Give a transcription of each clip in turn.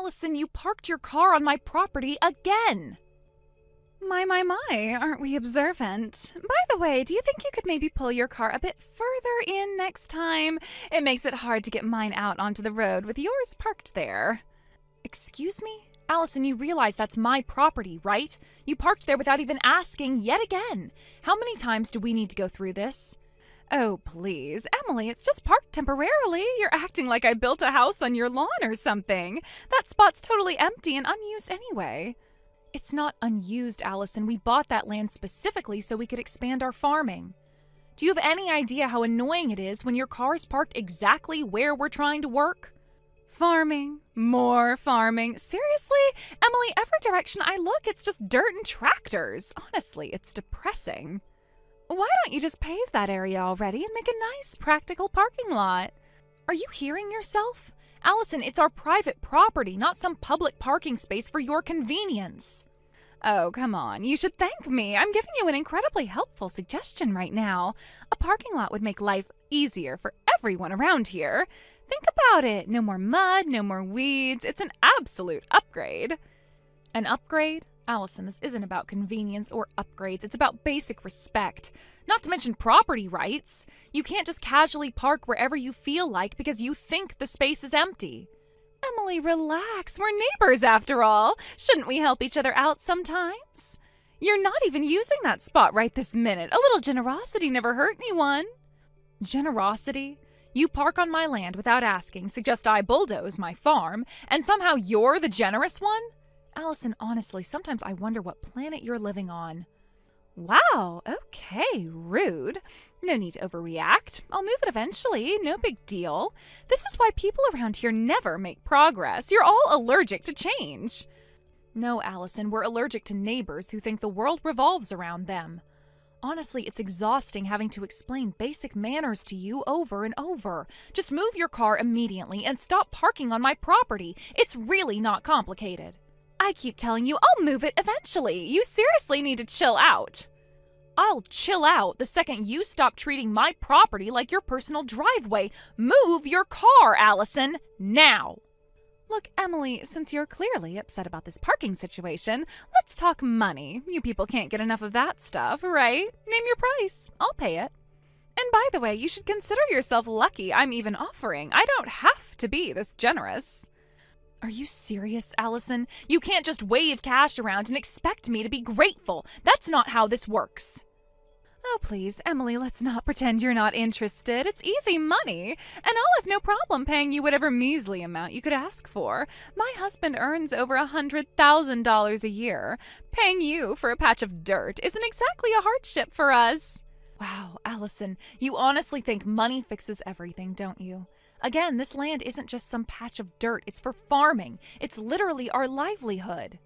Allison, you parked your car on my property again! My, aren't we observant? By the way, do you think you could maybe pull your car a bit further in next time? It makes it hard to get mine out onto the road with yours parked there. Excuse me? Allison, you realize that's my property, right? You parked there without even asking yet again. How many times do we need to go through this? Oh, please. Emily, it's just parked temporarily. You're acting like I built a house on your lawn or something. That spot's totally empty and unused anyway. It's not unused, Allison. We bought that land specifically so we could expand our farming. Do you have any idea how annoying it is when your car is parked exactly where we're trying to work? Farming. More farming. Seriously? Emily, every direction I look, it's just dirt and tractors. Honestly, it's depressing. Why don't you just pave that area already and make a nice, practical parking lot? Are you hearing yourself? Allison, it's our private property, not some public parking space for your convenience. Oh, come on. You should thank me. I'm giving you an incredibly helpful suggestion right now. A parking lot would make life easier for everyone around here. Think about it. No more mud, no more weeds. It's an absolute upgrade. An upgrade? Allison, this isn't about convenience or upgrades. It's about basic respect. Not to mention property rights. You can't just casually park wherever you feel like because you think the space is empty. Emily, relax. We're neighbors after all. Shouldn't we help each other out sometimes? You're not even using that spot right this minute. A little generosity never hurt anyone. Generosity? You park on my land without asking, suggest I bulldoze my farm, and somehow you're the generous one? Allison, honestly, sometimes I wonder what planet you're living on. Wow, okay, rude. No need to overreact. I'll move it eventually, no big deal. This is why people around here never make progress. You're all allergic to change. No, Allison, we're allergic to neighbors who think the world revolves around them. Honestly, it's exhausting having to explain basic manners to you over and over. Just move your car immediately and stop parking on my property. It's really not complicated. I keep telling you I'll move it eventually. You seriously need to chill out. I'll chill out the second you stop treating my property like your personal driveway. Move your car, Allison, now. Look, Emily, since you're clearly upset about this parking situation, let's talk money. You people can't get enough of that stuff, right? Name your price. I'll pay it. And by the way, you should consider yourself lucky I'm even offering. I don't have to be this generous. Are you serious, Allison? You can't just wave cash around and expect me to be grateful. That's not how this works. Oh, please, Emily, let's not pretend you're not interested. It's easy money, and I'll have no problem paying you whatever measly amount you could ask for. My husband earns over $100,000 a year. Paying you for a patch of dirt isn't exactly a hardship for us. Wow, Allison, you honestly think money fixes everything, don't you? Again, this land isn't just some patch of dirt. It's for farming. It's literally our livelihood.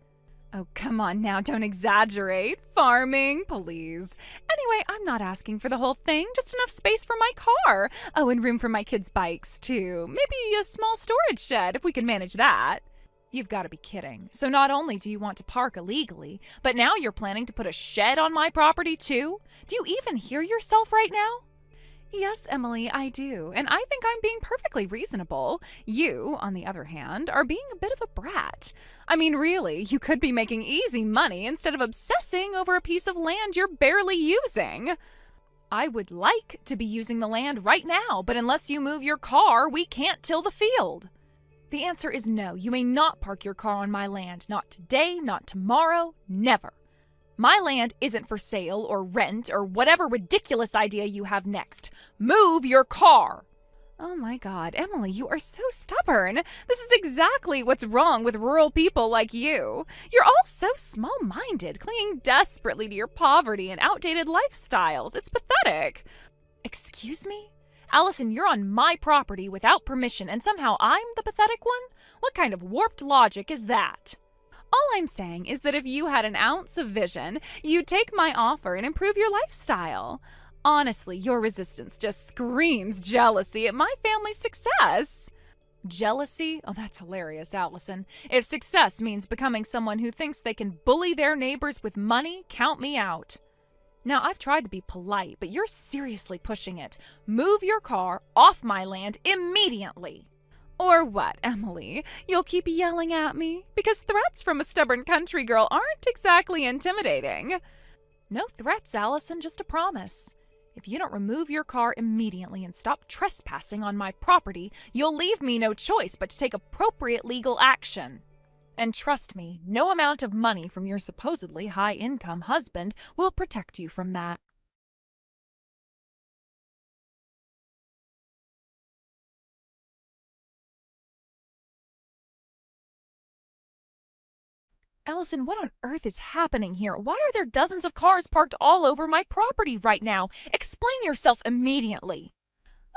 Oh, come on now, don't exaggerate. Farming, please. Anyway, I'm not asking for the whole thing, just enough space for my car. Oh, and room for my kids' bikes, too. Maybe a small storage shed, if we can manage that. You've got to be kidding. So not only do you want to park illegally, but now you're planning to put a shed on my property, too? Do you even hear yourself right now? Yes, Emily, I do, and I think I'm being perfectly reasonable. You, on the other hand, are being a bit of a brat. I mean, really, you could be making easy money instead of obsessing over a piece of land you're barely using. I would like to be using the land right now, but unless you move your car, we can't till the field. The answer is no. You may not park your car on my land. Not today, not tomorrow, never. My land isn't for sale or rent or whatever ridiculous idea you have next. Move your car! Oh my God, Emily, you are so stubborn. This is exactly what's wrong with rural people like you. You're all so small-minded, clinging desperately to your poverty and outdated lifestyles. It's pathetic. Excuse me? Allison, you're on my property without permission and somehow I'm the pathetic one? What kind of warped logic is that? All I'm saying is that if you had an ounce of vision, you'd take my offer and improve your lifestyle. Honestly, your resistance just screams jealousy at my family's success. Jealousy? Oh, that's hilarious, Allison. If success means becoming someone who thinks they can bully their neighbors with money, count me out. Now, I've tried to be polite, but you're seriously pushing it. Move your car off my land immediately. Or what, Emily? You'll keep yelling at me? Because threats from a stubborn country girl aren't exactly intimidating. No threats, Allison, just a promise. If you don't remove your car immediately and stop trespassing on my property, you'll leave me no choice but to take appropriate legal action. And trust me, no amount of money from your supposedly high-income husband will protect you from that. Allison, what on earth is happening here? Why are there dozens of cars parked all over my property right now? Explain yourself immediately.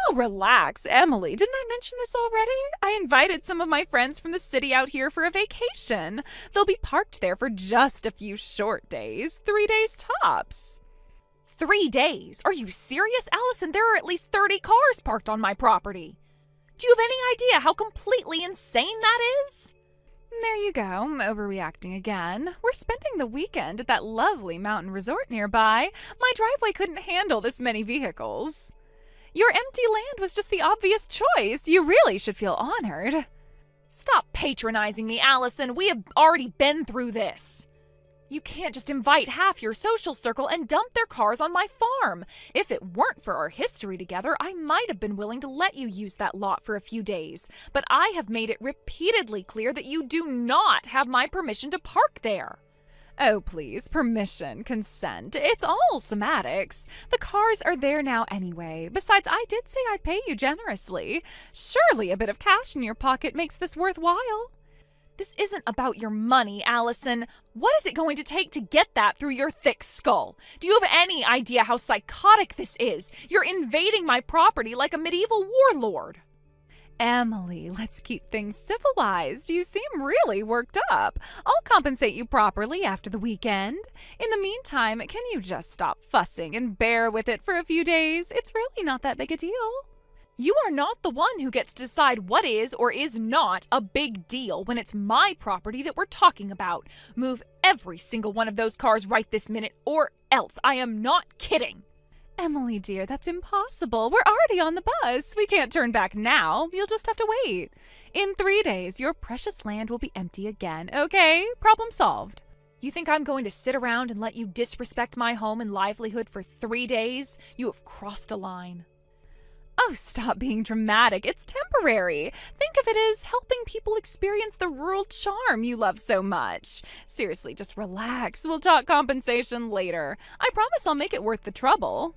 Oh, relax, Emily. Didn't I mention this already? I invited some of my friends from the city out here for a vacation. They'll be parked there for just a few short days, 3 days tops. 3 days? Are you serious, Allison? There are at least 30 cars parked on my property. Do you have any idea how completely insane that is? There you go, overreacting again. We're spending the weekend at that lovely mountain resort nearby. My driveway couldn't handle this many vehicles. Your empty land was just the obvious choice. You really should feel honored. Stop patronizing me, Allison. We have already been through this. You can't just invite half your social circle and dump their cars on my farm. If it weren't for our history together, I might have been willing to let you use that lot for a few days. But I have made it repeatedly clear that you do not have my permission to park there. Oh, please, permission, consent. It's all semantics. The cars are there now anyway. Besides, I did say I'd pay you generously. Surely a bit of cash in your pocket makes this worthwhile. This isn't about your money, Allison. What is it going to take to get that through your thick skull? Do you have any idea how psychotic this is? You're invading my property like a medieval warlord. Emily, let's keep things civilized. You seem really worked up. I'll compensate you properly after the weekend. In the meantime, can you just stop fussing and bear with it for a few days? It's really not that big a deal. You are not the one who gets to decide what is or is not a big deal when it's my property that we're talking about. Move every single one of those cars right this minute, or else. I am not kidding. Emily, dear, that's impossible. We're already on the bus. We can't turn back now. You'll just have to wait. In 3 days, your precious land will be empty again, okay? Problem solved. You think I'm going to sit around and let you disrespect my home and livelihood for 3 days? You have crossed a line. Oh, stop being dramatic. It's temporary. Think of it as helping people experience the rural charm you love so much. Seriously, just relax. We'll talk compensation later. I promise I'll make it worth the trouble.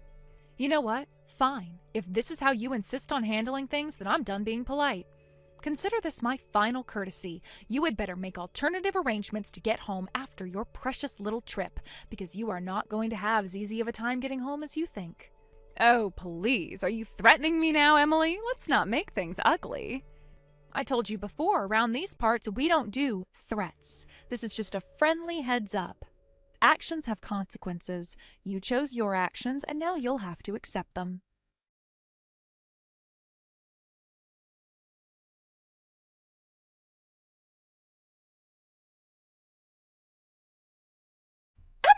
You know what? Fine. If this is how you insist on handling things, then I'm done being polite. Consider this my final courtesy. You had better make alternative arrangements to get home after your precious little trip, because you are not going to have as easy of a time getting home as you think. Oh, please. Are you threatening me now, Emily? Let's not make things ugly. I told you before, around these parts, we don't do threats. This is just a friendly heads up. Actions have consequences. You chose your actions, and now you'll have to accept them.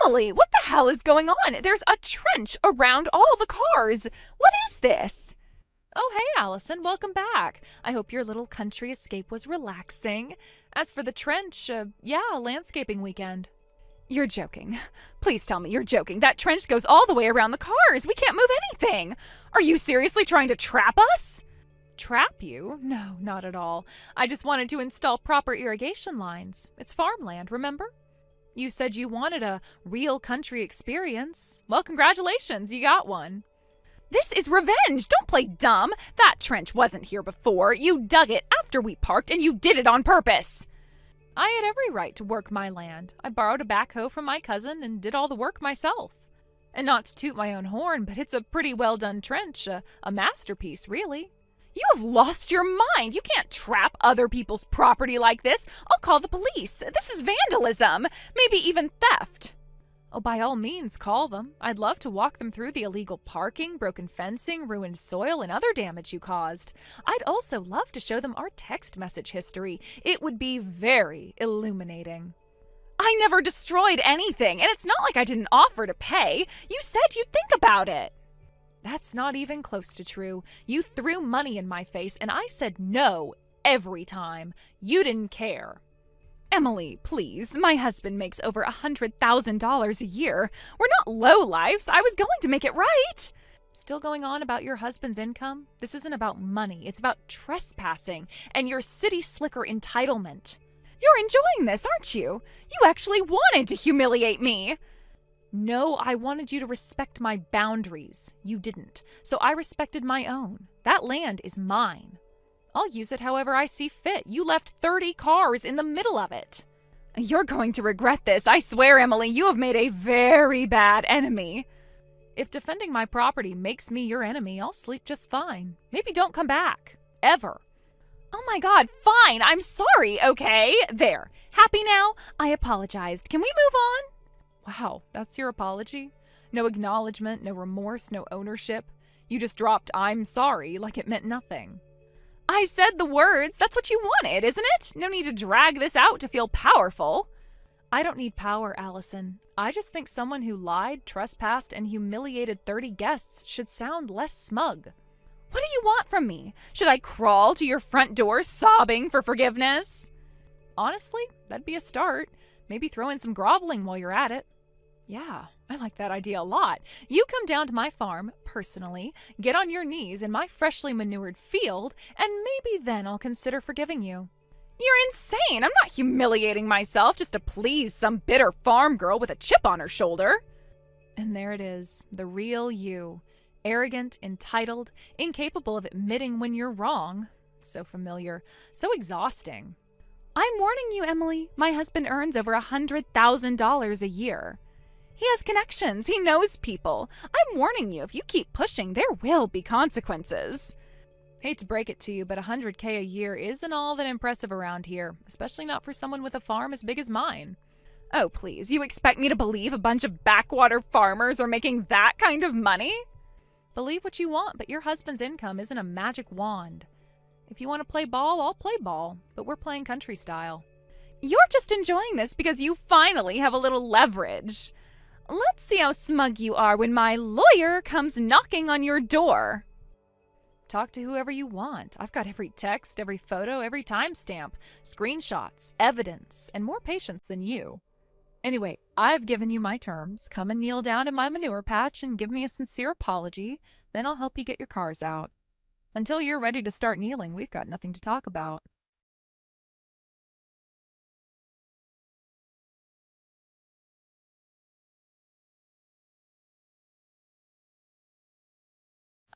Emily, what the hell is going on? There's a trench around all the cars. What is this? Oh, hey, Allison. Welcome back. I hope your little country escape was relaxing. As for the trench, landscaping weekend. You're joking. Please tell me you're joking. That trench goes all the way around the cars. We can't move anything. Are you seriously trying to trap us? Trap you? No, not at all. I just wanted to install proper irrigation lines. It's farmland, remember? You said you wanted a real country experience. Well, congratulations, you got one. This is revenge. Don't play dumb. That trench wasn't here before. You dug it after we parked, and you did it on purpose. I had every right to work my land. I borrowed a backhoe from my cousin and did all the work myself. And not to toot my own horn, but it's a pretty well done trench, a masterpiece, really. You have lost your mind. You can't trap other people's property like this. I'll call the police. This is vandalism, maybe even theft. Oh, by all means, call them. I'd love to walk them through the illegal parking, broken fencing, ruined soil, and other damage you caused. I'd also love to show them our text message history. It would be very illuminating. I never destroyed anything, and it's not like I didn't offer to pay. You said you'd think about it. That's not even close to true. You threw money in my face, and I said no every time. You didn't care. Emily, please. My husband makes over $100,000 a year. We're not lowlifes. I was going to make it right. Still going on about your husband's income? This isn't about money. It's about trespassing and your city slicker entitlement. You're enjoying this, aren't you? You actually wanted to humiliate me. No, I wanted you to respect my boundaries. You didn't. So I respected my own. That land is mine. I'll use it however I see fit. You left 30 cars in the middle of it. You're going to regret this. I swear, Emily, you have made a very bad enemy. If defending my property makes me your enemy, I'll sleep just fine. Maybe don't come back. Ever. Oh my God, fine. I'm sorry, okay? There. Happy now? I apologized. Can we move on? Wow, that's your apology? No acknowledgement, no remorse, no ownership. You just dropped "I'm sorry" like it meant nothing. I said the words. That's what you wanted, isn't it? No need to drag this out to feel powerful. I don't need power, Allison. I just think someone who lied, trespassed, and humiliated 30 guests should sound less smug. What do you want from me? Should I crawl to your front door sobbing for forgiveness? Honestly, that'd be a start. Maybe throw in some groveling while you're at it. Yeah, I like that idea a lot. You come down to my farm, personally, get on your knees in my freshly manured field, and maybe then I'll consider forgiving you. You're insane! I'm not humiliating myself just to please some bitter farm girl with a chip on her shoulder. And there it is, the real you. Arrogant, entitled, incapable of admitting when you're wrong. So familiar, so exhausting. I'm warning you, Emily. My husband earns over $100,000 a year. He has connections. He knows people. I'm warning you, if you keep pushing, there will be consequences. Hate to break it to you, but $100K a year isn't all that impressive around here, especially not for someone with a farm as big as mine. Oh, please, you expect me to believe a bunch of backwater farmers are making that kind of money? Believe what you want, but your husband's income isn't a magic wand. If you want to play ball, I'll play ball, but we're playing country style. You're just enjoying this because you finally have a little leverage. Let's see how smug you are when my lawyer comes knocking on your door. Talk to whoever you want. I've got every text, every photo, every timestamp, screenshots, evidence, and more patience than you. Anyway, I've given you my terms. Come and kneel down in my manure patch and give me a sincere apology. Then I'll help you get your cars out. Until you're ready to start kneeling, we've got nothing to talk about.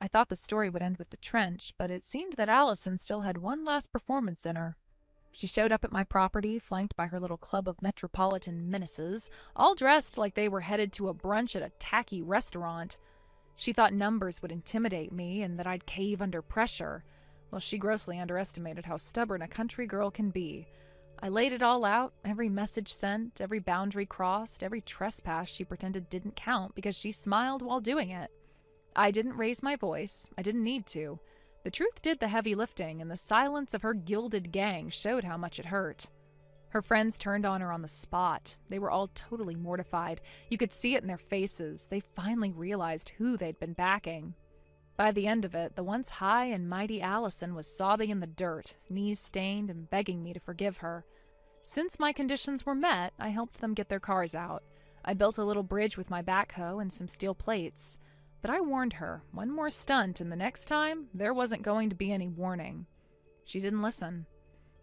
I thought the story would end with the trench, but it seemed that Allison still had one last performance in her. She showed up at my property, flanked by her little club of metropolitan menaces, all dressed like they were headed to a brunch at a tacky restaurant. She thought numbers would intimidate me and that I'd cave under pressure. Well, she grossly underestimated how stubborn a country girl can be. I laid it all out, every message sent, every boundary crossed, every trespass she pretended didn't count because she smiled while doing it. I didn't raise my voice. I didn't need to. The truth did the heavy lifting, and the silence of her gilded gang showed how much it hurt. Her friends turned on her on the spot. They were all totally mortified. You could see it in their faces. They finally realized who they'd been backing. By the end of it, the once high and mighty Allison was sobbing in the dirt, knees stained, and begging me to forgive her. Since my conditions were met, I helped them get their cars out. I built a little bridge with my backhoe and some steel plates. But I warned her, one more stunt and the next time, there wasn't going to be any warning. She didn't listen.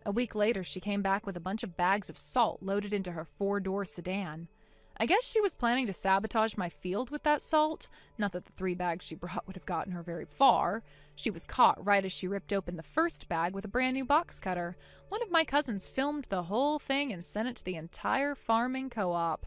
A week later, she came back with a bunch of bags of salt loaded into her 4-door sedan. I guess she was planning to sabotage my field with that salt. Not that the 3 bags she brought would have gotten her very far. She was caught right as she ripped open the first bag with a brand new box cutter. One of my cousins filmed the whole thing and sent it to the entire farming co-op.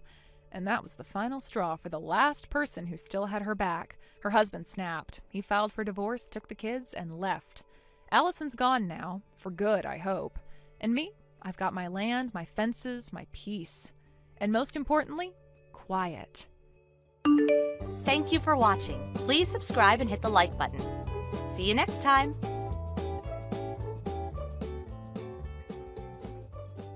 And that was the final straw for the last person who still had her back. Her husband snapped. He filed for divorce, took the kids, and left. Allison's gone now. For good, I hope. And me? I've got my land, my fences, my peace. And most importantly, quiet. Thank you for watching. Please subscribe and hit the like button. See you next time.